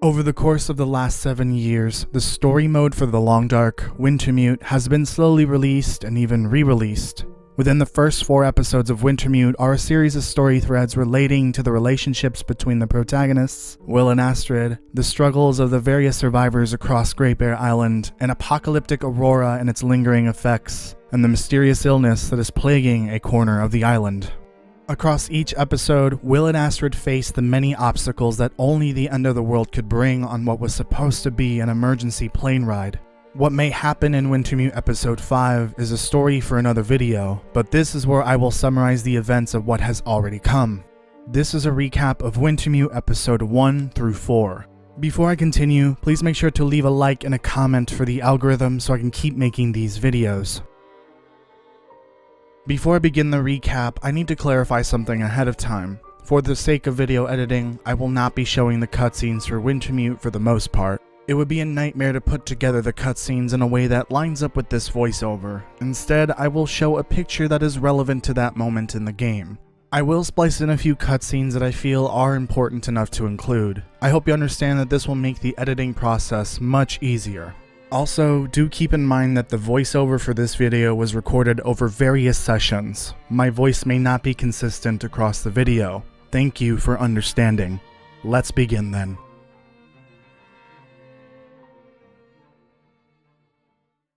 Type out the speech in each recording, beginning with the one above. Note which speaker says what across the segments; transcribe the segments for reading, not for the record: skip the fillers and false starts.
Speaker 1: Over the course of the last 7 years, the story mode for the Long Dark, Wintermute, has been slowly released and even re-released. Within the first 4 episodes of Wintermute are a series of story threads relating to the relationships between the protagonists, Will and Astrid, the struggles of the various survivors across Great Bear Island, an apocalyptic aurora and its lingering effects, and the mysterious illness that is plaguing a corner of the island. Across each episode, Will and Astrid face the many obstacles that only the end of the world could bring on what was supposed to be an emergency plane ride. What may happen in Wintermute episode 5 is a story for another video, but this is where I will summarize the events of what has already come. This is a recap of Wintermute episode 1 through 4. Before I continue, please make sure to leave a like and a comment for the algorithm so I can keep making these videos. Before I begin the recap, I need to clarify something ahead of time. For the sake of video editing, I will not be showing the cutscenes for Wintermute for the most part. It would be a nightmare to put together the cutscenes in a way that lines up with this voiceover. Instead, I will show a picture that is relevant to that moment in the game. I will splice in a few cutscenes that I feel are important enough to include. I hope you understand that this will make the editing process much easier. Also, do keep in mind that the voiceover for this video was recorded over various sessions. My voice may not be consistent across the video. Thank you for understanding. Let's begin then.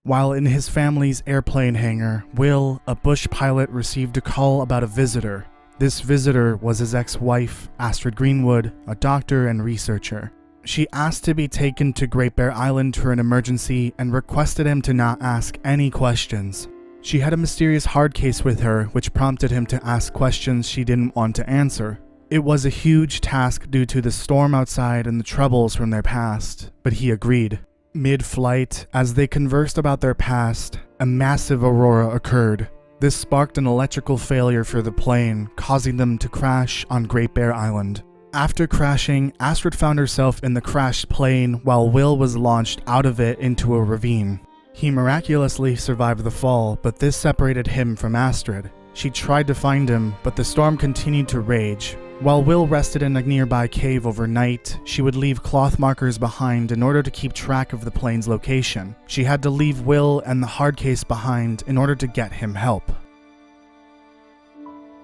Speaker 1: While in his family's airplane hangar, Will, a bush pilot, received a call about a visitor. This visitor was his ex-wife, Astrid Greenwood, a doctor and researcher. She asked to be taken to Great Bear Island for an emergency and requested him to not ask any questions. She had a mysterious hard case with her, which prompted him to ask questions she didn't want to answer. It was a huge task due to the storm outside and the troubles from their past, but he agreed. Mid-flight, as they conversed about their past, a massive aurora occurred. This sparked an electrical failure for the plane, causing them to crash on Great Bear Island. After crashing, Astrid found herself in the crashed plane while Will was launched out of it into a ravine. He miraculously survived the fall, but this separated him from Astrid. She tried to find him, but the storm continued to rage. While Will rested in a nearby cave overnight, she would leave cloth markers behind in order to keep track of the plane's location. She had to leave Will and the hard case behind in order to get him help.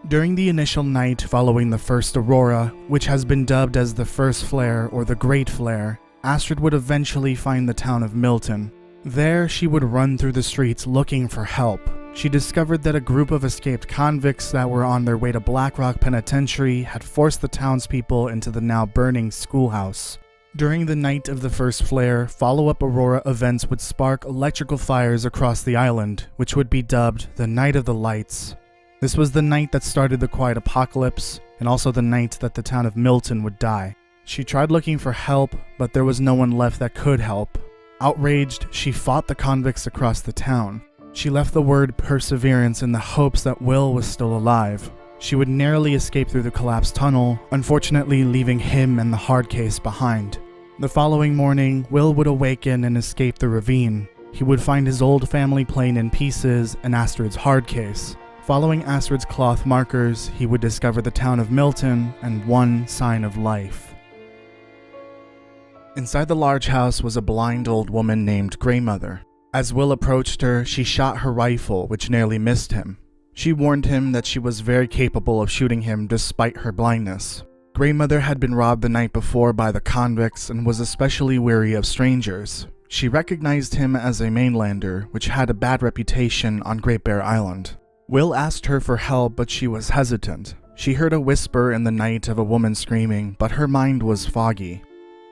Speaker 1: During the initial night following the first aurora, which has been dubbed as the First Flare or the Great Flare, Astrid would eventually find the town of Milton. There, she would run through the streets looking for help. She discovered that a group of escaped convicts that were on their way to Blackrock Penitentiary had forced the townspeople into the now burning schoolhouse. During the night of the First Flare, follow-up aurora events would spark electrical fires across the island, which would be dubbed the Night of the Lights. This was the night that started the quiet apocalypse, and also the night that the town of Milton would die. She tried looking for help, but there was no one left that could help. Outraged, she fought the convicts across the town. She left the word perseverance in the hopes that Will was still alive. She would narrowly escape through the collapsed tunnel, unfortunately leaving him and the hard case behind. The following morning, Will would awaken and escape the ravine. He would find his old family plane in pieces and Astrid's hard case. Following Astrid's cloth markers, he would discover the town of Milton and one sign of life. Inside the large house was a blind old woman named Greymother. As Will approached her, she shot her rifle, which nearly missed him. She warned him that she was very capable of shooting him despite her blindness. Greymother had been robbed the night before by the convicts and was especially wary of strangers. She recognized him as a mainlander, which had a bad reputation on Great Bear Island. Will asked her for help, but she was hesitant. She heard a whisper in the night of a woman screaming, but her mind was foggy.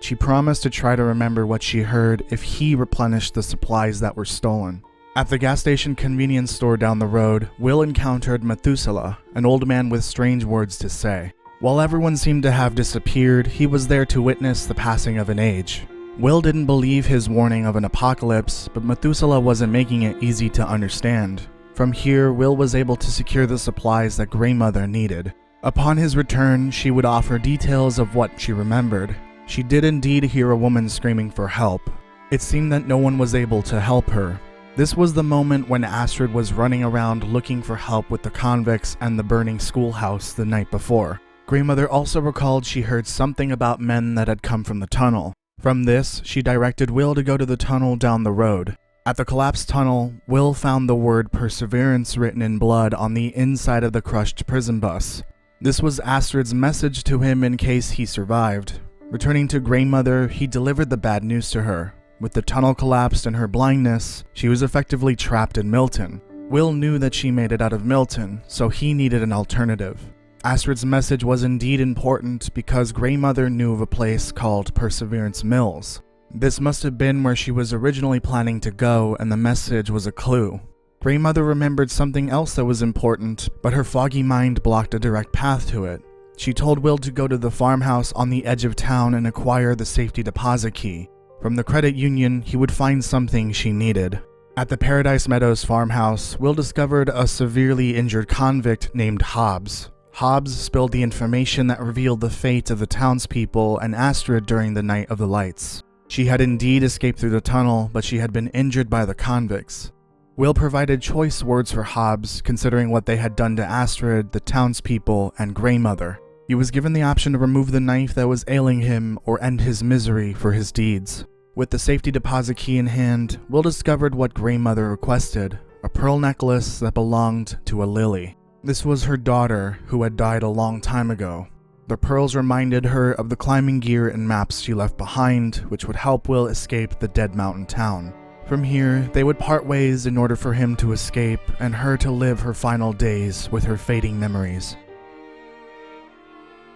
Speaker 1: She promised to try to remember what she heard if he replenished the supplies that were stolen. At the gas station convenience store down the road, Will encountered Methuselah, an old man with strange words to say. While everyone seemed to have disappeared, he was there to witness the passing of an age. Will didn't believe his warning of an apocalypse, but Methuselah wasn't making it easy to understand. From here, Will was able to secure the supplies that Greymother needed. Upon his return, she would offer details of what she remembered. She did indeed hear a woman screaming for help. It seemed that no one was able to help her. This was the moment when Astrid was running around looking for help with the convicts and the burning schoolhouse the night before. Greymother also recalled she heard something about men that had come from the tunnel. From this, she directed Will to go to the tunnel down the road. At the collapsed tunnel, Will found the word Perseverance written in blood on the inside of the crushed prison bus. This was Astrid's message to him in case he survived. Returning to Grey Mother, he delivered the bad news to her. With the tunnel collapsed and her blindness, she was effectively trapped in Milton. Will knew that she made it out of Milton, so he needed an alternative. Astrid's message was indeed important because Grey Mother knew of a place called Perseverance Mills. This must have been where she was originally planning to go, and the message was a clue. Grey Mother remembered something else that was important, but her foggy mind blocked a direct path to it. She told Will to go to the farmhouse on the edge of town and acquire the safety deposit key. From the credit union, he would find something she needed. At the Paradise Meadows farmhouse, Will discovered a severely injured convict named Hobbs. Hobbs spilled the information that revealed the fate of the townspeople and Astrid during the Night of the Lights. She had indeed escaped through the tunnel, but she had been injured by the convicts. Will provided choice words for Hobbs, considering what they had done to Astrid, the townspeople, and Grey Mother. He was given the option to remove the knife that was ailing him or end his misery for his deeds. With the safety deposit key in hand, Will discovered what Grey Mother requested, a pearl necklace that belonged to a lily. This was her daughter, who had died a long time ago. The pearls reminded her of the climbing gear and maps she left behind, which would help Will escape the dead mountain town. From here, they would part ways in order for him to escape and her to live her final days with her fading memories.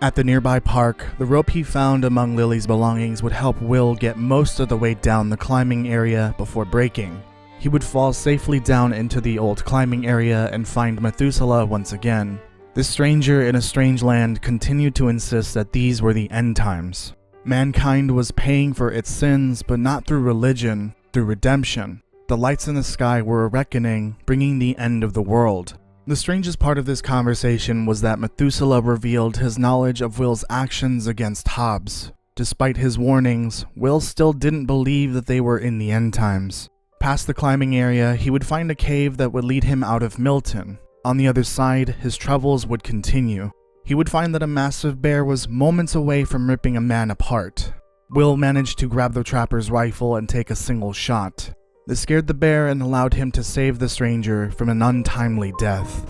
Speaker 1: At the nearby park, the rope he found among Lily's belongings would help Will get most of the way down the climbing area before breaking. He would fall safely down into the old climbing area and find Methuselah once again. This stranger in a strange land continued to insist that these were the end times. Mankind was paying for its sins, but not through religion, through redemption. The lights in the sky were a reckoning, bringing the end of the world. The strangest part of this conversation was that Methuselah revealed his knowledge of Will's actions against Hobbs. Despite his warnings, Will still didn't believe that they were in the end times. Past the climbing area, he would find a cave that would lead him out of Milton. On the other side, his troubles would continue. He would find that a massive bear was moments away from ripping a man apart. Will managed to grab the trapper's rifle and take a single shot. This scared the bear and allowed him to save the stranger from an untimely death.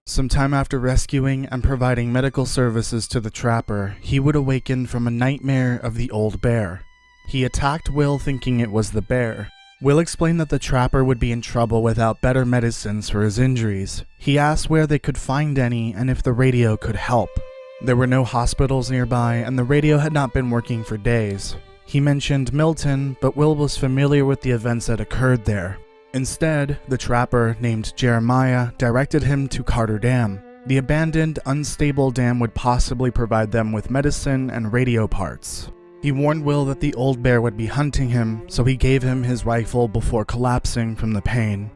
Speaker 1: Sometime after rescuing and providing medical services to the trapper, he would awaken from a nightmare of the old bear. He attacked Will thinking it was the bear. Will explained that the trapper would be in trouble without better medicines for his injuries. He asked where they could find any and if the radio could help. There were no hospitals nearby and the radio had not been working for days. He mentioned Milton, but Will was familiar with the events that occurred there. Instead, the trapper, named Jeremiah, directed him to Carter Dam. The abandoned, unstable dam would possibly provide them with medicine and radio parts. He warned Will that the old bear would be hunting him, so he gave him his rifle before collapsing from the pain.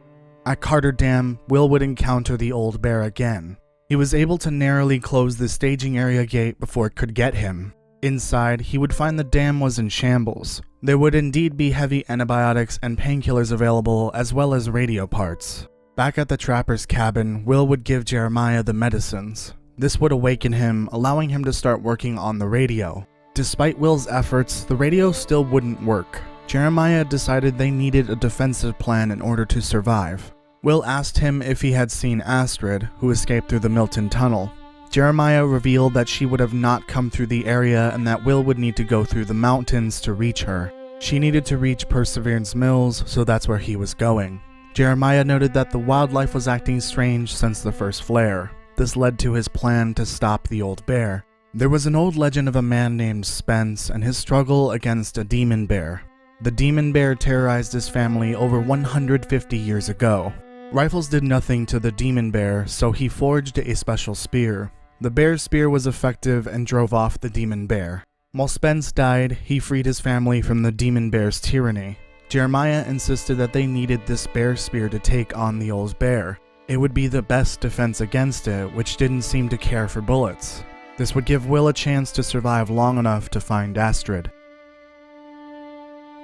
Speaker 1: At Carter Dam, Will would encounter the old bear again. He was able to narrowly close the staging area gate before it could get him. Inside, he would find the dam was in shambles. There would indeed be heavy antibiotics and painkillers available, as well as radio parts. Back at the trapper's cabin, Will would give Jeremiah the medicines. This would awaken him, allowing him to start working on the radio. Despite Will's efforts, the radio still wouldn't work. Jeremiah decided they needed a defensive plan in order to survive. Will asked him if he had seen Astrid, who escaped through the Milton tunnel. Jeremiah revealed that she would have not come through the area and that Will would need to go through the mountains to reach her. She needed to reach Perseverance Mills, so that's where he was going. Jeremiah noted that the wildlife was acting strange since the first flare. This led to his plan to stop the old bear. There was an old legend of a man named Spence and his struggle against a demon bear. The demon bear terrorized his family over 150 years ago. Rifles did nothing to the demon bear, so he forged a special spear. The bear's spear was effective and drove off the demon bear. While Spence died, he freed his family from the demon bear's tyranny. Jeremiah insisted that they needed this bear spear to take on the old bear. It would be the best defense against it, which didn't seem to care for bullets. This would give Will a chance to survive long enough to find Astrid.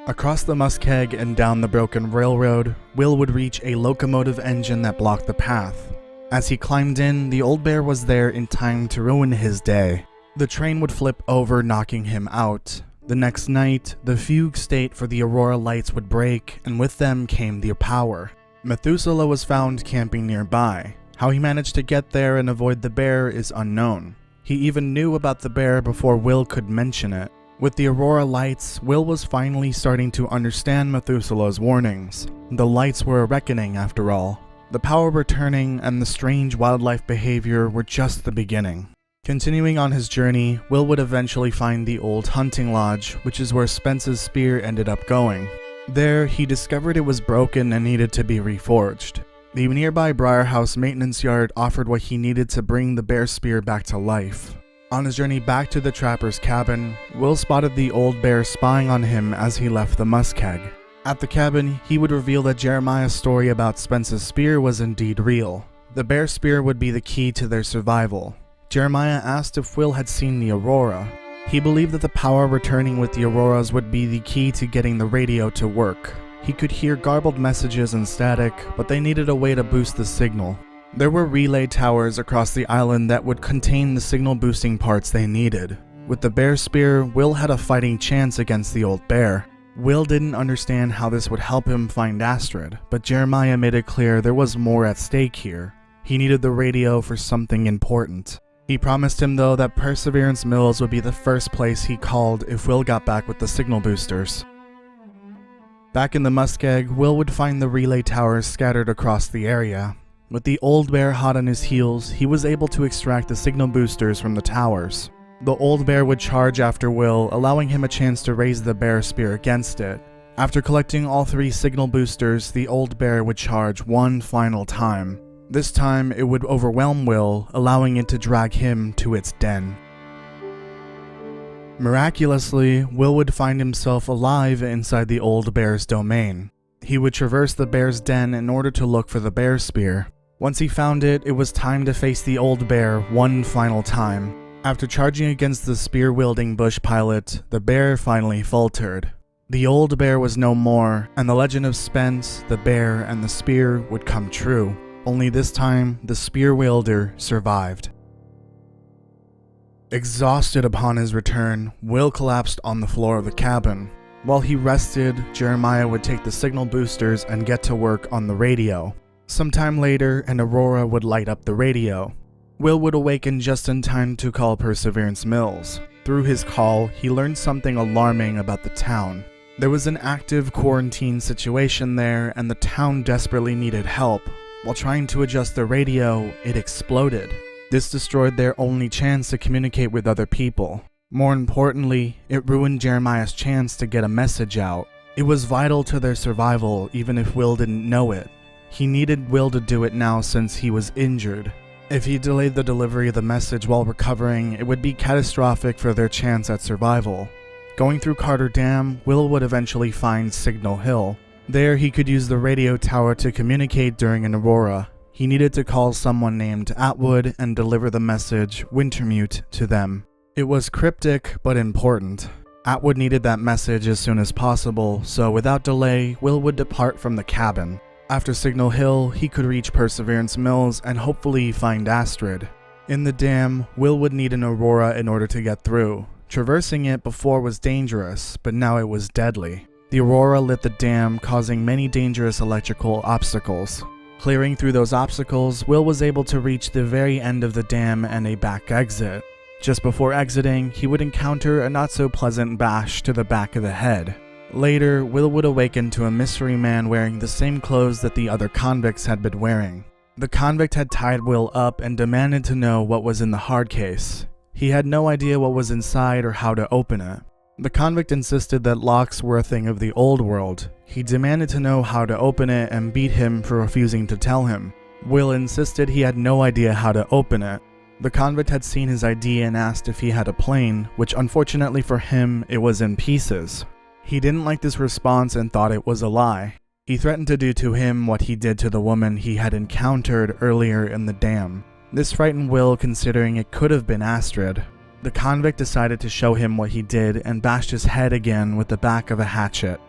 Speaker 1: Across the Muskeg and down the broken railroad, Will would reach a locomotive engine that blocked the path. As he climbed in, the old bear was there in time to ruin his day. The train would flip over, knocking him out. The next night, the fugue state for the aurora lights would break, and with them came their power. Methuselah was found camping nearby. How he managed to get there and avoid the bear is unknown. He even knew about the bear before Will could mention it. With the aurora lights, Will was finally starting to understand Methuselah's warnings. The lights were a reckoning after all. The power returning and the strange wildlife behavior were just the beginning. Continuing on his journey, Will would eventually find the old hunting lodge, which is where Spence's spear ended up going. There, he discovered it was broken and needed to be reforged. The nearby Briarhouse maintenance yard offered what he needed to bring the bear spear back to life. On his journey back to the trapper's cabin, Will spotted the old bear spying on him as he left the muskeg. At the cabin, he would reveal that Jeremiah's story about Spence's spear was indeed real. The bear spear would be the key to their survival. Jeremiah asked if Will had seen the aurora. He believed that the power returning with the auroras would be the key to getting the radio to work. He could hear garbled messages and static, but they needed a way to boost the signal. There were relay towers across the island that would contain the signal boosting parts they needed. With the bear spear, Will had a fighting chance against the old bear. Will didn't understand how this would help him find Astrid, but Jeremiah made it clear there was more at stake here. He needed the radio for something important. He promised him though that Perseverance Mills would be the first place he called if Will got back with the signal boosters. Back in the muskeg, Will would find the relay towers scattered across the area. With the old bear hot on his heels, he was able to extract the signal boosters from the towers. The old bear would charge after Will, allowing him a chance to raise the bear spear against it. After collecting all 3 signal boosters, the old bear would charge one final time. This time, it would overwhelm Will, allowing it to drag him to its den. Miraculously, Will would find himself alive inside the old bear's domain. He would traverse the bear's den in order to look for the bear spear. Once he found it, it was time to face the old bear one final time. After charging against the spear-wielding bush pilot, the bear finally faltered. The old bear was no more, and the legend of Spence, the bear, and the spear would come true. Only this time, the spear wielder survived. Exhausted upon his return, Will collapsed on the floor of the cabin. While he rested, Jeremiah would take the signal boosters and get to work on the radio. Sometime later, an aurora would light up the radio. Will would awaken just in time to call Perseverance Mills. Through his call, he learned something alarming about the town. There was an active quarantine situation there, and the town desperately needed help. While trying to adjust the radio, it exploded. This destroyed their only chance to communicate with other people. More importantly, it ruined Jeremiah's chance to get a message out. It was vital to their survival, even if Will didn't know it. He needed Will to do it now since he was injured. If he delayed the delivery of the message while recovering, it would be catastrophic for their chance at survival. Going through Carter Dam, Will would eventually find Signal Hill. There, he could use the radio tower to communicate during an aurora. He needed to call someone named Atwood and deliver the message, Wintermute, to them. It was cryptic, but important. Atwood needed that message as soon as possible, so without delay, Will would depart from the cabin. After Signal Hill, he could reach Perseverance Mills and hopefully find Astrid. In the dam, Will would need an aurora in order to get through. Traversing it before was dangerous, but now it was deadly. The aurora lit the dam, causing many dangerous electrical obstacles. Clearing through those obstacles, Will was able to reach the very end of the dam and a back exit. Just before exiting, he would encounter a not-so-pleasant bash to the back of the head. Later, Will would awaken to a mystery man wearing the same clothes that the other convicts had been wearing. The convict had tied Will up and demanded to know what was in the hard case. He had no idea what was inside or how to open it. The convict insisted that locks were a thing of the old world. He demanded to know how to open it and beat him for refusing to tell him. Will insisted he had no idea how to open it. The convict had seen his ID and asked if he had a plane, which unfortunately for him, it was in pieces. He didn't like this response and thought it was a lie. He threatened to do to him what he did to the woman he had encountered earlier in the dam. This frightened Will, considering it could have been Astrid. The convict decided to show him what he did and bashed his head again with the back of a hatchet.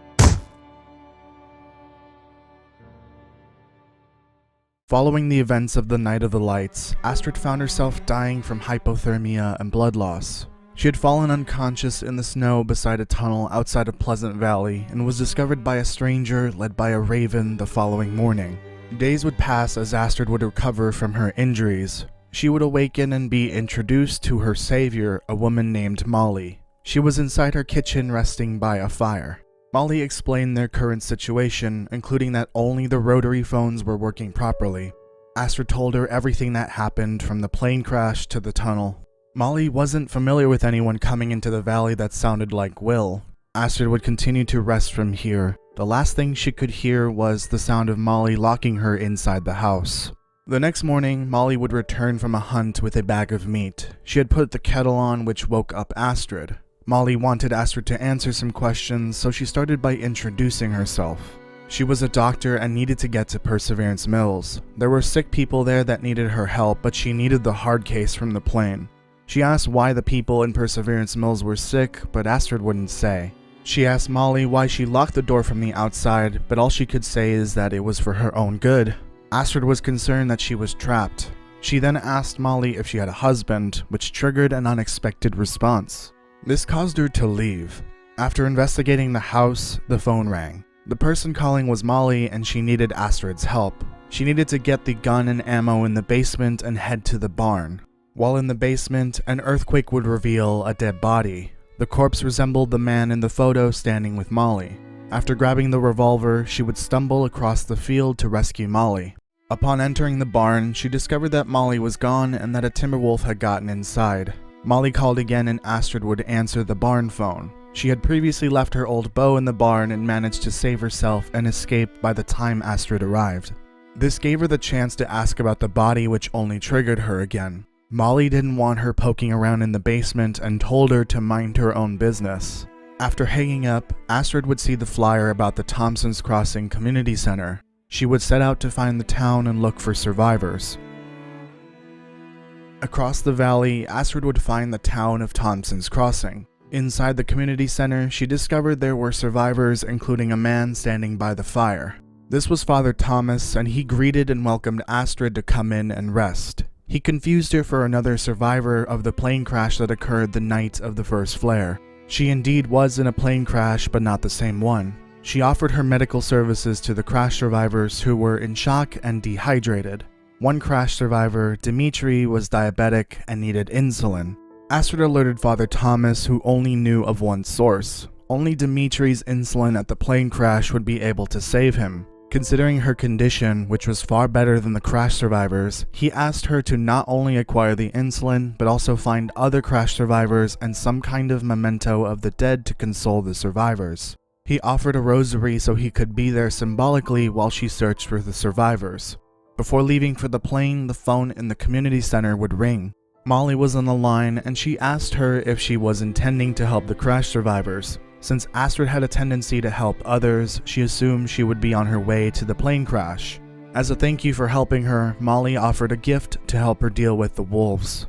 Speaker 1: Following the events of the Night of the Lights, Astrid found herself dying from hypothermia and blood loss. She had fallen unconscious in the snow beside a tunnel outside of Pleasant Valley and was discovered by a stranger led by a raven the following morning. Days would pass as Astrid would recover from her injuries. She would awaken and be introduced to her savior, a woman named Molly. She was inside her kitchen resting by a fire. Molly explained their current situation, including that only the rotary phones were working properly. Astrid told her everything that happened, from the plane crash to the tunnel. Molly wasn't familiar with anyone coming into the valley that sounded like Will. Astrid would continue to rest from here. The last thing she could hear was the sound of Molly locking her inside the house. The next morning, Molly would return from a hunt with a bag of meat. She had put the kettle on, which woke up Astrid. Molly wanted Astrid to answer some questions, so she started by introducing herself. She was a doctor and needed to get to Perseverance Mills. There were sick people there that needed her help, but she needed the hard case from the plane. She asked why the people in Perseverance Mills were sick, but Astrid wouldn't say. She asked Molly why she locked the door from the outside, but all she could say is that it was for her own good. Astrid was concerned that she was trapped. She then asked Molly if she had a husband, which triggered an unexpected response. This caused her to leave. After investigating the house, the phone rang. The person calling was Molly, and she needed Astrid's help. She needed to get the gun and ammo in the basement and head to the barn. While in the basement, an earthquake would reveal a dead body. The corpse resembled the man in the photo standing with Molly. After grabbing the revolver, she would stumble across the field to rescue Molly. Upon entering the barn, she discovered that Molly was gone and that a timberwolf had gotten inside. Molly called again and Astrid would answer the barn phone. She had previously left her old bow in the barn and managed to save herself and escape by the time Astrid arrived. This gave her the chance to ask about the body, which only triggered her again. Molly didn't want her poking around in the basement and told her to mind her own business. After hanging up, Astrid would see the flyer about the Thompson's Crossing Community Center. She would set out to find the town and look for survivors. Across the valley, Astrid would find the town of Thompson's Crossing. Inside the community center, she discovered there were survivors, including a man standing by the fire. This was Father Thomas, and he greeted and welcomed Astrid to come in and rest. He confused her for another survivor of the plane crash that occurred the night of the first flare. She indeed was in a plane crash, but not the same one. She offered her medical services to the crash survivors who were in shock and dehydrated. One crash survivor, Dimitri, was diabetic and needed insulin. Astrid alerted Father Thomas, who only knew of one source. Only Dimitri's insulin at the plane crash would be able to save him. Considering her condition, which was far better than the crash survivors, he asked her to not only acquire the insulin, but also find other crash survivors and some kind of memento of the dead to console the survivors. He offered a rosary so he could be there symbolically while she searched for the survivors. Before leaving for the plane, the phone in the community center would ring. Molly was on the line and she asked her if she was intending to help the crash survivors. Since Astrid had a tendency to help others, she assumed she would be on her way to the plane crash. As a thank you for helping her, Molly offered a gift to help her deal with the wolves.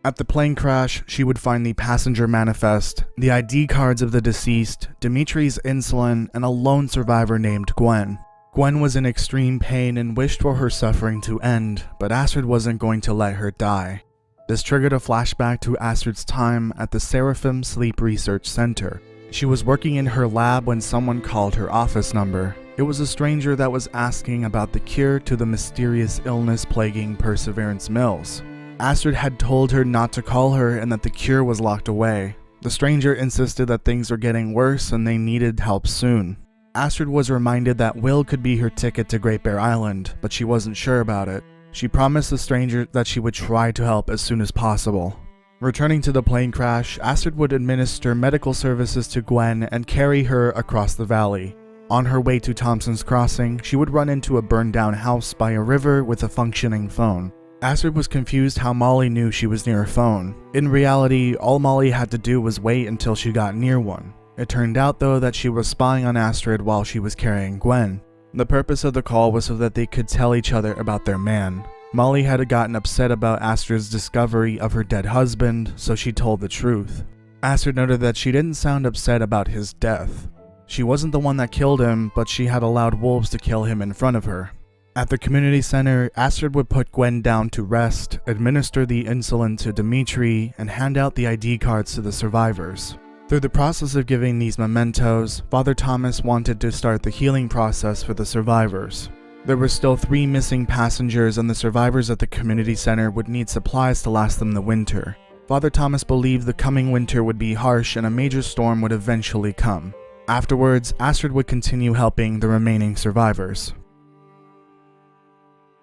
Speaker 1: At the plane crash, she would find the passenger manifest, the ID cards of the deceased, Dimitri's insulin, and a lone survivor named Gwen. Gwen was in extreme pain and wished for her suffering to end, but Astrid wasn't going to let her die. This triggered a flashback to Astrid's time at the Seraphim Sleep Research Center. She was working in her lab when someone called her office number. It was a stranger that was asking about the cure to the mysterious illness plaguing Perseverance Mills. Astrid had told her not to call her and that the cure was locked away. The stranger insisted that things were getting worse and they needed help soon. Astrid was reminded that Will could be her ticket to Great Bear Island, but she wasn't sure about it. She promised the stranger that she would try to help as soon as possible. Returning to the plane crash, Astrid would administer medical services to Gwen and carry her across the valley. On her way to Thompson's Crossing, she would run into a burned-down house by a river with a functioning phone. Astrid was confused how Molly knew she was near a phone. In reality, all Molly had to do was wait until she got near one. It turned out though that she was spying on Astrid while she was carrying Gwen. The purpose of the call was so that they could tell each other about their man. Molly had gotten upset about Astrid's discovery of her dead husband, so she told the truth. Astrid noted that she didn't sound upset about his death. She wasn't the one that killed him, but she had allowed wolves to kill him in front of her. At the community center, Astrid would put Gwen down to rest, administer the insulin to Dimitri, and hand out the ID cards to the survivors. Through the process of giving these mementos, Father Thomas wanted to start the healing process for the survivors. There were still 3 missing passengers, and the survivors at the community center would need supplies to last them the winter. Father Thomas believed the coming winter would be harsh and a major storm would eventually come. Afterwards, Astrid would continue helping the remaining survivors.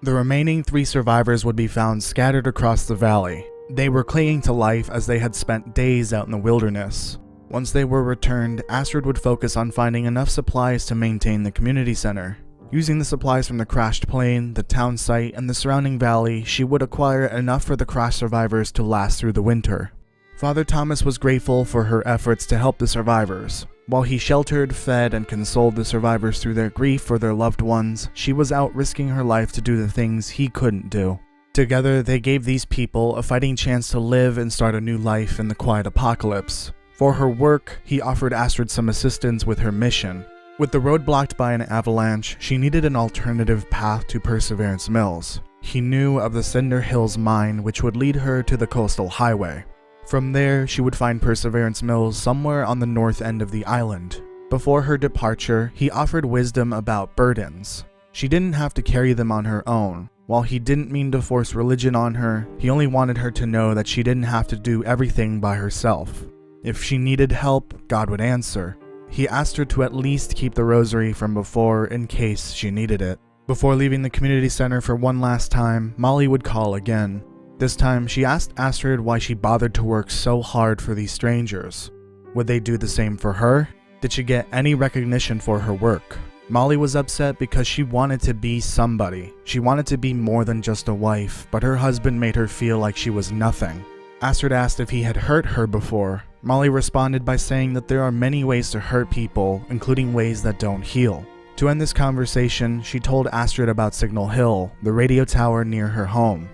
Speaker 1: The remaining 3 survivors would be found scattered across the valley. They were clinging to life as they had spent days out in the wilderness. Once they were returned, Astrid would focus on finding enough supplies to maintain the community center. Using the supplies from the crashed plane, the town site, and the surrounding valley, she would acquire enough for the crash survivors to last through the winter. Father Thomas was grateful for her efforts to help the survivors. While he sheltered, fed, and consoled the survivors through their grief for their loved ones, she was out risking her life to do the things he couldn't do. Together, they gave these people a fighting chance to live and start a new life in the quiet apocalypse. For her work, he offered Astrid some assistance with her mission. With the road blocked by an avalanche, she needed an alternative path to Perseverance Mills. He knew of the Cinder Hills mine, which would lead her to the coastal highway. From there, she would find Perseverance Mills somewhere on the north end of the island. Before her departure, he offered wisdom about burdens. She didn't have to carry them on her own. While he didn't mean to force religion on her, he only wanted her to know that she didn't have to do everything by herself. If she needed help, God would answer. He asked her to at least keep the rosary from before in case she needed it. Before leaving the community center for one last time, Molly would call again. This time, she asked Astrid why she bothered to work so hard for these strangers. Would they do the same for her? Did she get any recognition for her work? Molly was upset because she wanted to be somebody. She wanted to be more than just a wife, but her husband made her feel like she was nothing. Astrid asked if he had hurt her before. Molly responded by saying that there are many ways to hurt people, including ways that don't heal. To end this conversation, she told Astrid about Signal Hill, the radio tower near her home.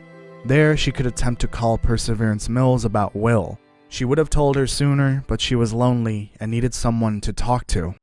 Speaker 1: There, she could attempt to call Perseverance Mills about Will. She would have told her sooner, but she was lonely and needed someone to talk to.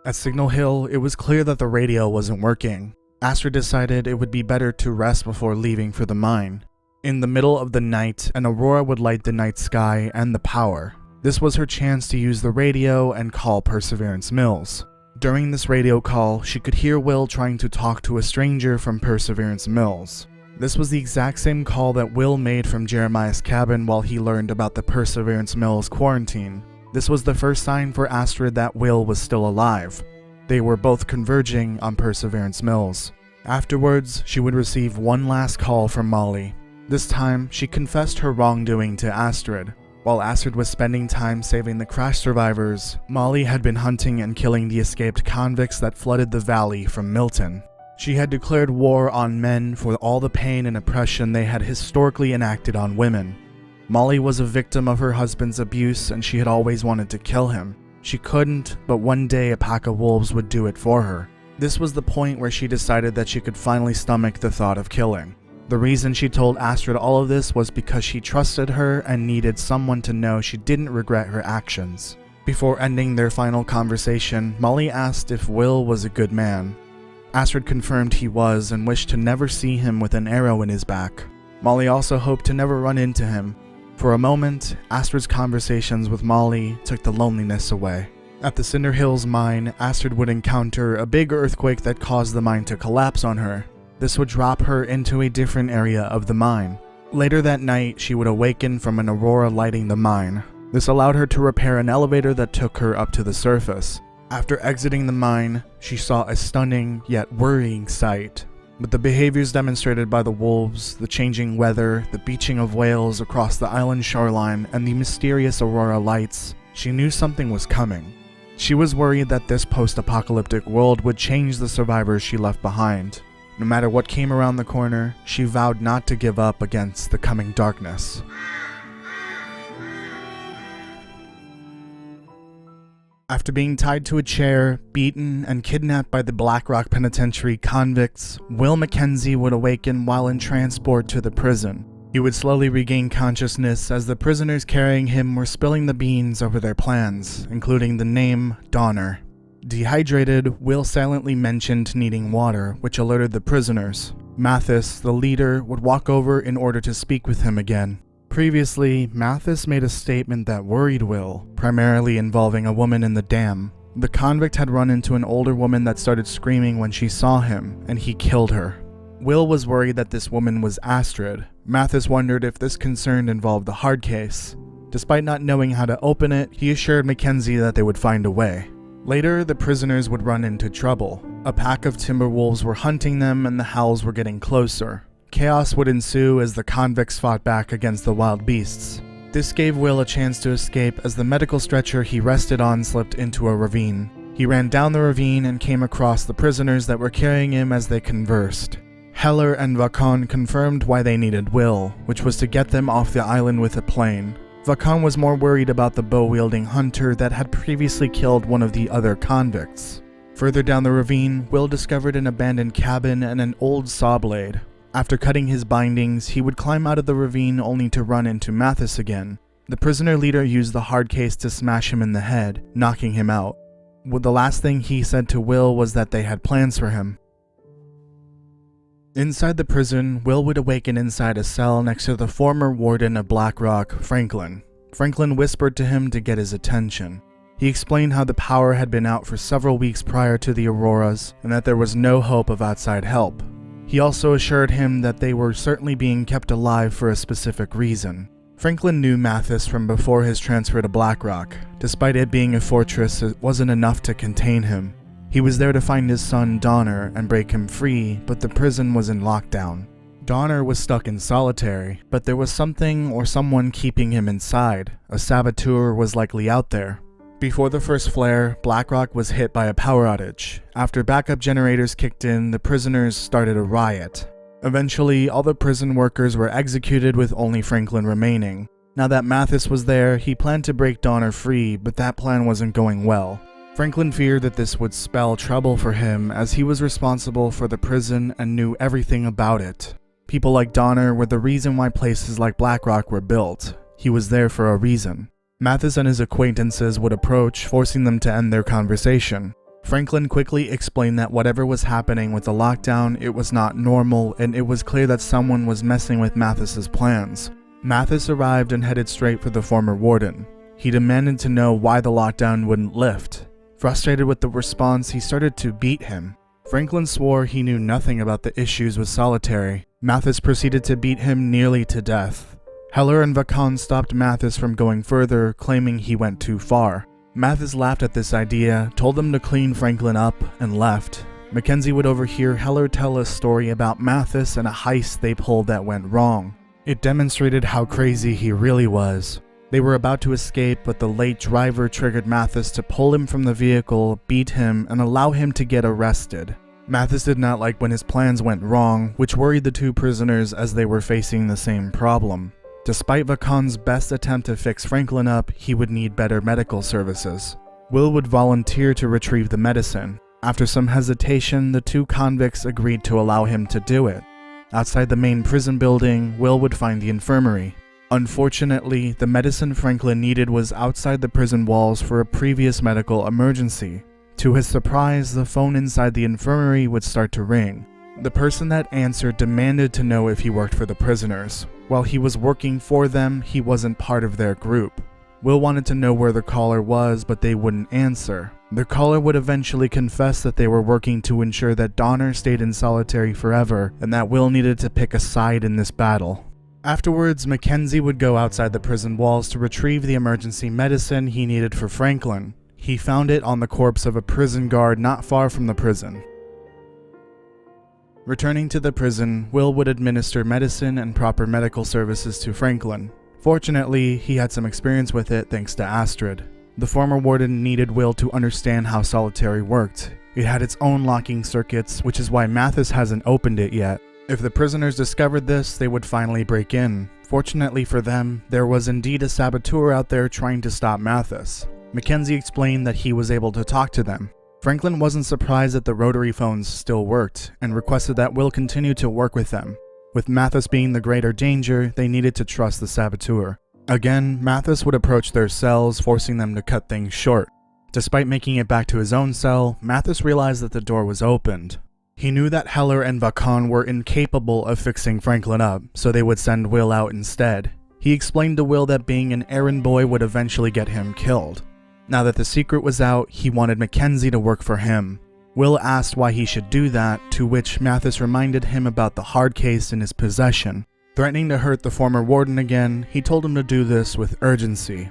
Speaker 1: At Signal Hill, it was clear that the radio wasn't working. Astrid decided it would be better to rest before leaving for the mine. In the middle of the night, an aurora would light the night sky and the power. This was her chance to use the radio and call Perseverance Mills. During this radio call, she could hear Will trying to talk to a stranger from Perseverance Mills. This was the exact same call that Will made from Jeremiah's cabin while he learned about the Perseverance Mills quarantine. This was the first sign for Astrid that Will was still alive. They were both converging on Perseverance Mills. Afterwards, she would receive one last call from Molly. This time, she confessed her wrongdoing to Astrid. While Astrid was spending time saving the crash survivors, Molly had been hunting and killing the escaped convicts that flooded the valley from Milton. She had declared war on men for all the pain and oppression they had historically enacted on women. Molly was a victim of her husband's abuse, and she had always wanted to kill him. She couldn't, but one day a pack of wolves would do it for her. This was the point where she decided that she could finally stomach the thought of killing. The reason she told Astrid all of this was because she trusted her and needed someone to know she didn't regret her actions. Before ending their final conversation, Molly asked if Will was a good man. Astrid confirmed he was and wished to never see him with an arrow in his back. Molly also hoped to never run into him. For a moment, Astrid's conversations with Molly took the loneliness away. At the Cinder Hills mine, Astrid would encounter a big earthquake that caused the mine to collapse on her. This would drop her into a different area of the mine. Later that night, she would awaken from an aurora lighting the mine. This allowed her to repair an elevator that took her up to the surface. After exiting the mine, she saw a stunning yet worrying sight. With the behaviors demonstrated by the wolves, the changing weather, the beaching of whales across the island shoreline, and the mysterious aurora lights, she knew something was coming. She was worried that this post-apocalyptic world would change the survivors she left behind. No matter what came around the corner, she vowed not to give up against the coming darkness. After being tied to a chair, beaten, and kidnapped by the Blackrock Penitentiary convicts, Will Mackenzie would awaken while in transport to the prison. He would slowly regain consciousness as the prisoners carrying him were spilling the beans over their plans, including the name Donner. Dehydrated, Will silently mentioned needing water, which alerted the prisoners. Mathis, the leader, would walk over in order to speak with him again. Previously, Mathis made a statement that worried Will, primarily involving a woman in the dam. The convict had run into an older woman that started screaming when she saw him, and he killed her. Will was worried that this woman was Astrid. Mathis wondered if this concern involved the hard case. Despite not knowing how to open it, he assured Mackenzie that they would find a way. Later, the prisoners would run into trouble. A pack of timber wolves were hunting them and the howls were getting closer. Chaos would ensue as the convicts fought back against the wild beasts. This gave Will a chance to escape as the medical stretcher he rested on slipped into a ravine. He ran down the ravine and came across the prisoners that were carrying him as they conversed. Heller and Vakon confirmed why they needed Will, which was to get them off the island with a plane. Vakon was more worried about the bow-wielding hunter that had previously killed one of the other convicts. Further down the ravine, Will discovered an abandoned cabin and an old saw blade. After cutting his bindings, he would climb out of the ravine only to run into Mathis again. The prisoner leader used the hard case to smash him in the head, knocking him out. The last thing he said to Will was that they had plans for him. Inside the prison, Will would awaken inside a cell next to the former warden of Blackrock, Franklin. Franklin whispered to him to get his attention. He explained how the power had been out for several weeks prior to the auroras, and that there was no hope of outside help. He also assured him that they were certainly being kept alive for a specific reason. Franklin knew Mathis from before his transfer to Blackrock. Despite it being a fortress, it wasn't enough to contain him. He was there to find his son Donner and break him free, but the prison was in lockdown. Donner was stuck in solitary, but there was something or someone keeping him inside. A saboteur was likely out there. Before the first flare, Blackrock was hit by a power outage. After backup generators kicked in, the prisoners started a riot. Eventually, all the prison workers were executed with only Franklin remaining. Now that Mathis was there, he planned to break Donner free, but that plan wasn't going well. Franklin feared that this would spell trouble for him as he was responsible for the prison and knew everything about it. People like Donner were the reason why places like Blackrock were built. He was there for a reason. Mathis and his acquaintances would approach, forcing them to end their conversation. Franklin quickly explained that whatever was happening with the lockdown, it was not normal, and it was clear that someone was messing with Mathis's plans. Mathis arrived and headed straight for the former warden. He demanded to know why the lockdown wouldn't lift. Frustrated with the response, he started to beat him. Franklin swore he knew nothing about the issues with solitary. Mathis proceeded to beat him nearly to death. Heller and Vakon stopped Mathis from going further, claiming he went too far. Mathis laughed at this idea, told them to clean Franklin up, and left. Mackenzie would overhear Heller tell a story about Mathis and a heist they pulled that went wrong. It demonstrated how crazy he really was. They were about to escape, but the late driver triggered Mathis to pull him from the vehicle, beat him, and allow him to get arrested. Mathis did not like when his plans went wrong, which worried the two prisoners as they were facing the same problem. Despite Vakon's best attempt to fix Franklin up, he would need better medical services. Will would volunteer to retrieve the medicine. After some hesitation, the two convicts agreed to allow him to do it. Outside the main prison building, Will would find the infirmary. Unfortunately, the medicine Franklin needed was outside the prison walls for a previous medical emergency. To his surprise, the phone inside the infirmary would start to ring. The person that answered demanded to know if he worked for the prisoners. While he was working for them, he wasn't part of their group. Will wanted to know where the caller was, but they wouldn't answer. The caller would eventually confess that they were working to ensure that Donner stayed in solitary forever, and that Will needed to pick a side in this battle. Afterwards, Mackenzie would go outside the prison walls to retrieve the emergency medicine he needed for Franklin. He found it on the corpse of a prison guard not far from the prison. Returning to the prison, Will would administer medicine and proper medical services to Franklin. Fortunately, he had some experience with it thanks to Astrid. The former warden needed Will to understand how solitary worked. It had its own locking circuits, which is why Mathis hasn't opened it yet. If the prisoners discovered this, they would finally break in. Fortunately for them, there was indeed a saboteur out there trying to stop Mathis. Mackenzie explained that he was able to talk to them. Franklin wasn't surprised that the rotary phones still worked, and requested that Will continue to work with them. With Mathis being the greater danger, they needed to trust the saboteur. Again, Mathis would approach their cells, forcing them to cut things short. Despite making it back to his own cell, Mathis realized that the door was opened. He knew that Heller and Vacon were incapable of fixing Franklin up, so they would send Will out instead. He explained to Will that being an errand boy would eventually get him killed. Now that the secret was out, he wanted Mackenzie to work for him. Will asked why he should do that, to which Mathis reminded him about the hard case in his possession. Threatening to hurt the former warden again, he told him to do this with urgency.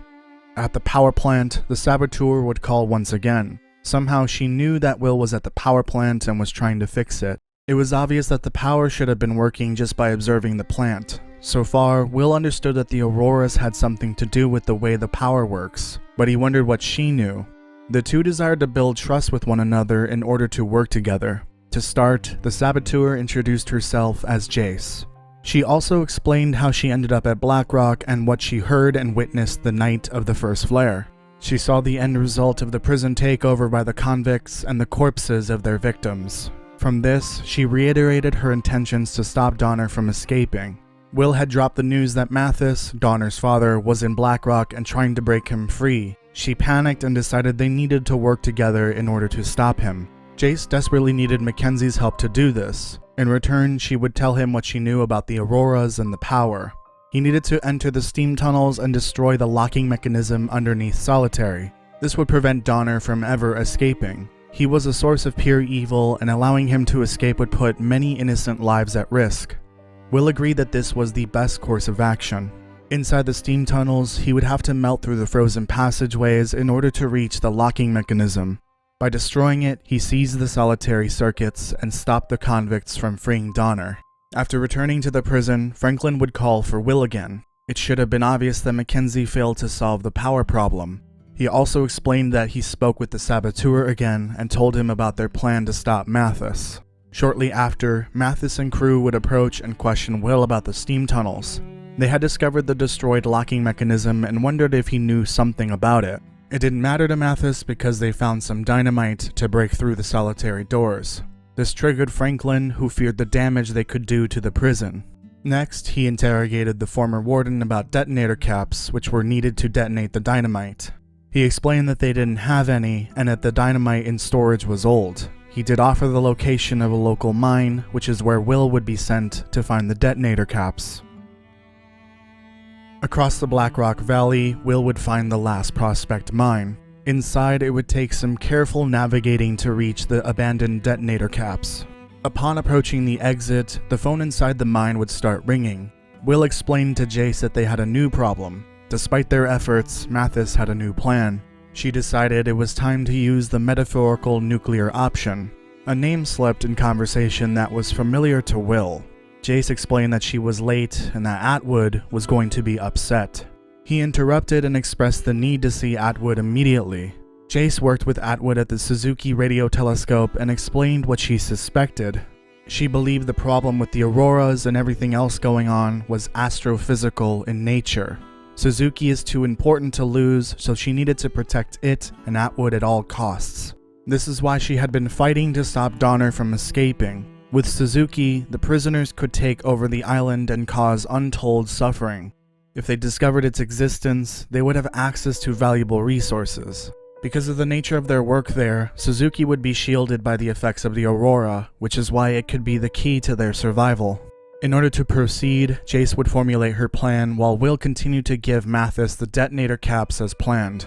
Speaker 1: At the power plant, the saboteur would call once again. Somehow she knew that Will was at the power plant and was trying to fix it. It was obvious that the power should have been working just by observing the plant. So far, Will understood that the Auroras had something to do with the way the power works, but he wondered what she knew. The two desired to build trust with one another in order to work together. To start, the saboteur introduced herself as Jace. She also explained how she ended up at Blackrock and what she heard and witnessed the night of the first flare. She saw the end result of the prison takeover by the convicts and the corpses of their victims. From this, she reiterated her intentions to stop Donner from escaping. Will had dropped the news that Mathis, Donner's father, was in Blackrock and trying to break him free. She panicked and decided they needed to work together in order to stop him. Jace desperately needed Mackenzie's help to do this. In return, she would tell him what she knew about the Auroras and the power. He needed to enter the steam tunnels and destroy the locking mechanism underneath Solitary. This would prevent Donner from ever escaping. He was a source of pure evil, and allowing him to escape would put many innocent lives at risk. Will agreed that this was the best course of action. Inside the steam tunnels, he would have to melt through the frozen passageways in order to reach the locking mechanism. By destroying it, he seized the Solitary circuits and stopped the convicts from freeing Donner. After returning to the prison, Franklin would call for Will again. It should have been obvious that Mackenzie failed to solve the power problem. He also explained that he spoke with the saboteur again and told him about their plan to stop Mathis. Shortly after, Mathis and crew would approach and question Will about the steam tunnels. They had discovered the destroyed locking mechanism and wondered if he knew something about it. It didn't matter to Mathis because they found some dynamite to break through the Solitary doors. This triggered Franklin, who feared the damage they could do to the prison. Next, he interrogated the former warden about detonator caps, which were needed to detonate the dynamite. He explained that they didn't have any, and that the dynamite in storage was old. He did offer the location of a local mine, which is where Will would be sent to find the detonator caps. Across the Blackrock Valley, Will would find the last prospect mine. Inside, it would take some careful navigating to reach the abandoned detonator caps. Upon approaching the exit, the phone inside the mine would start ringing. Will explained to Jace that they had a new problem. Despite their efforts, Mathis had a new plan. She decided it was time to use the metaphorical nuclear option. A name slipped in conversation that was familiar to Will. Jace explained that she was late and that Atwood was going to be upset. He interrupted and expressed the need to see Atwood immediately. Jace worked with Atwood at the Suzuki radio telescope and explained what she suspected. She believed the problem with the auroras and everything else going on was astrophysical in nature. Suzuki is too important to lose, so she needed to protect it and Atwood at all costs. This is why she had been fighting to stop Donner from escaping. With Suzuki, the prisoners could take over the island and cause untold suffering. If they discovered its existence, they would have access to valuable resources. Because of the nature of their work there, Suzuki would be shielded by the effects of the aurora, which is why it could be the key to their survival. In order to proceed, Jace would formulate her plan while Will continued to give Mathis the detonator caps as planned.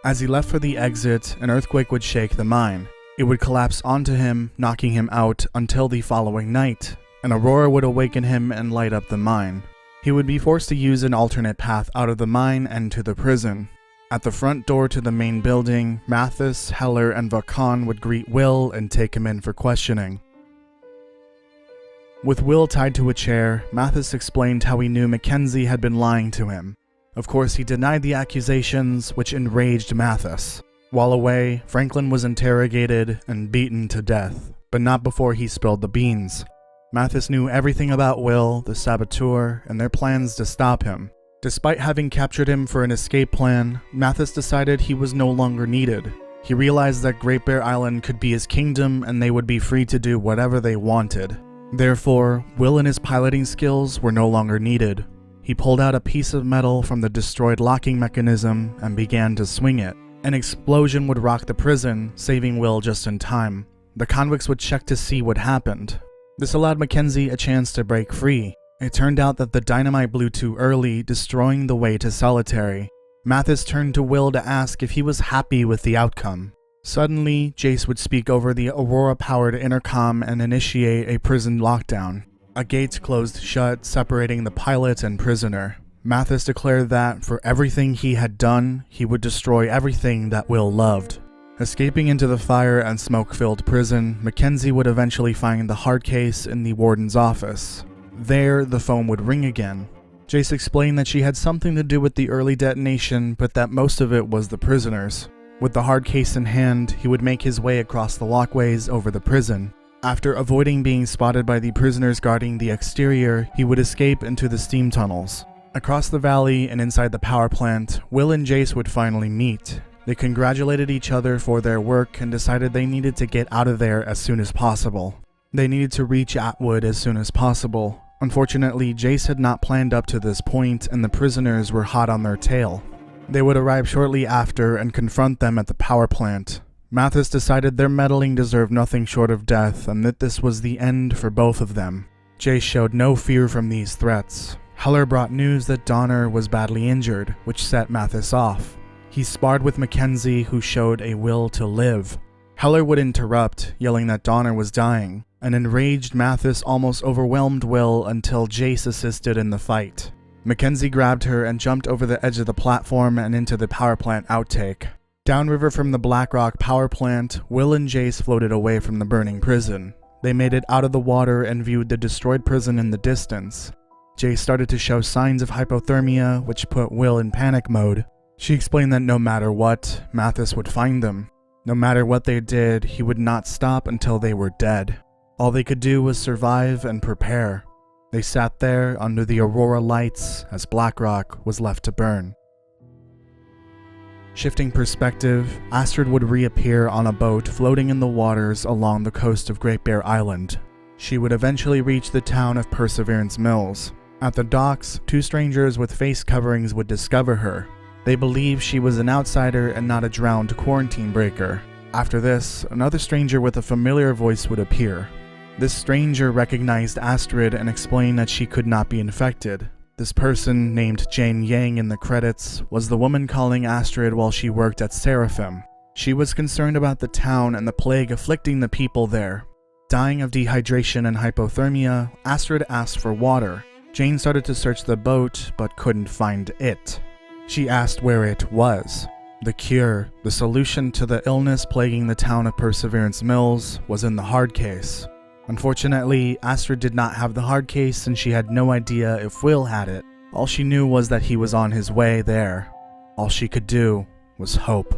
Speaker 1: As he left for the exit, an earthquake would shake the mine. It would collapse onto him, knocking him out until the following night. An aurora would awaken him and light up the mine. He would be forced to use an alternate path out of the mine and to the prison. At the front door to the main building, Mathis, Heller, and Vacon would greet Will and take him in for questioning. With Will tied to a chair, Mathis explained how he knew Mackenzie had been lying to him. Of course, he denied the accusations, which enraged Mathis. While away, Franklin was interrogated and beaten to death, but not before he spilled the beans. Mathis knew everything about Will, the saboteur, and their plans to stop him. Despite having captured him for an escape plan, Mathis decided he was no longer needed. He realized that Great Bear Island could be his kingdom and they would be free to do whatever they wanted. Therefore, Will and his piloting skills were no longer needed. He pulled out a piece of metal from the destroyed locking mechanism and began to swing it. An explosion would rock the prison, saving Will just in time. The convicts would check to see what happened. This allowed Mackenzie a chance to break free. It turned out that the dynamite blew too early, destroying the way to solitary. Mathis turned to Will to ask if he was happy with the outcome. Suddenly, Jace would speak over the Aurora-powered intercom and initiate a prison lockdown. A gate closed shut, separating the pilot and prisoner. Mathis declared that, for everything he had done, he would destroy everything that Will loved. Escaping into the fire and smoke-filled prison, Mackenzie would eventually find the hard case in the warden's office. There, the phone would ring again. Jace explained that she had something to do with the early detonation, but that most of it was the prisoners. With the hard case in hand, he would make his way across the walkways over the prison. After avoiding being spotted by the prisoners guarding the exterior, he would escape into the steam tunnels. Across the valley and inside the power plant, Will and Jace would finally meet. They congratulated each other for their work and decided they needed to get out of there as soon as possible. They needed to reach Atwood as soon as possible. Unfortunately, Jace had not planned up to this point, and the prisoners were hot on their tail. They would arrive shortly after and confront them at the power plant. Mathis decided their meddling deserved nothing short of death, and that this was the end for both of them. Jace showed no fear from these threats. Heller brought news that Donner was badly injured, which set Mathis off. He sparred with Mackenzie, who showed a will to live. Heller would interrupt, yelling that Donner was dying. An enraged Mathis almost overwhelmed Will until Jace assisted in the fight. Mackenzie grabbed her and jumped over the edge of the platform and into the power plant outtake. Downriver from the Blackrock power plant, Will and Jace floated away from the burning prison. They made it out of the water and viewed the destroyed prison in the distance. Jace started to show signs of hypothermia, which put Will in panic mode. She explained that no matter what, Mathis would find them. No matter what they did, he would not stop until they were dead. All they could do was survive and prepare. They sat there under the aurora lights as Blackrock was left to burn. Shifting perspective, Astrid would reappear on a boat floating in the waters along the coast of Great Bear Island. She would eventually reach the town of Perseverance Mills. At the docks, two strangers with face coverings would discover her. They believed she was an outsider and not a drowned quarantine breaker. After this, another stranger with a familiar voice would appear. This stranger recognized Astrid and explained that she could not be infected. This person, named Jane Yang in the credits, was the woman calling Astrid while she worked at Seraphim. She was concerned about the town and the plague afflicting the people there. Dying of dehydration and hypothermia, Astrid asked for water. Jane started to search the boat, but couldn't find it. She asked where it was. The cure, the solution to the illness plaguing the town of Perseverance Mills, was in the hard case. Unfortunately, Astrid did not have the hard case and she had no idea if Will had it. All she knew was that he was on his way there. All she could do was hope.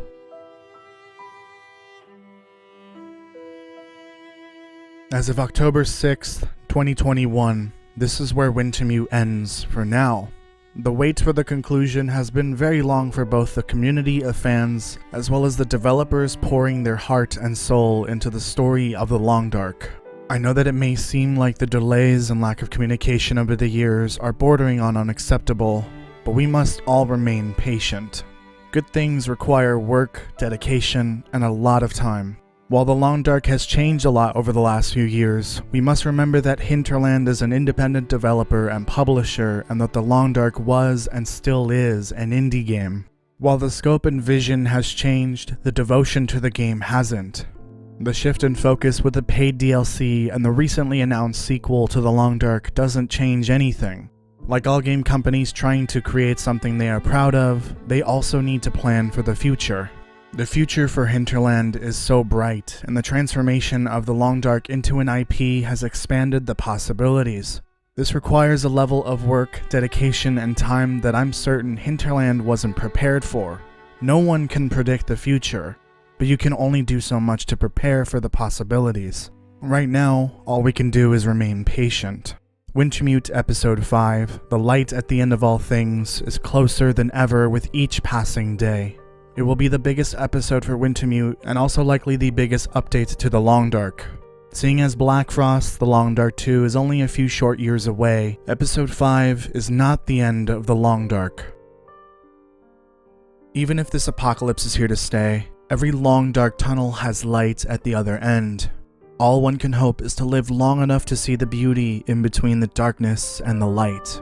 Speaker 1: As of October 6th, 2021, this is where Wintermute ends for now. The wait for the conclusion has been very long for both the community of fans as well as the developers pouring their heart and soul into the story of the Long Dark. I know that it may seem like the delays and lack of communication over the years are bordering on unacceptable, but we must all remain patient. Good things require work, dedication, and a lot of time. While the Long Dark has changed a lot over the last few years, we must remember that Hinterland is an independent developer and publisher, and that the Long Dark was and still is an indie game. While the scope and vision has changed, the devotion to the game hasn't. The shift in focus with the paid DLC and the recently announced sequel to the Long Dark doesn't change anything. Like all game companies trying to create something they are proud of, they also need to plan for the future. The future for Hinterland is so bright, and the transformation of the Long Dark into an IP has expanded the possibilities. This requires a level of work, dedication, and time that I'm certain Hinterland wasn't prepared for. No one can predict the future, but you can only do so much to prepare for the possibilities. Right now, all we can do is remain patient. Wintermute Episode 5, The Light at the End of All Things, is closer than ever with each passing day. It will be the biggest episode for Wintermute, and also likely the biggest update to the Long Dark. Seeing as Black Frost, The Long Dark 2 is only a few short years away, Episode 5 is not the end of the Long Dark. Even if this apocalypse is here to stay, every long dark tunnel has light at the other end. All one can hope is to live long enough to see the beauty in between the darkness and the light.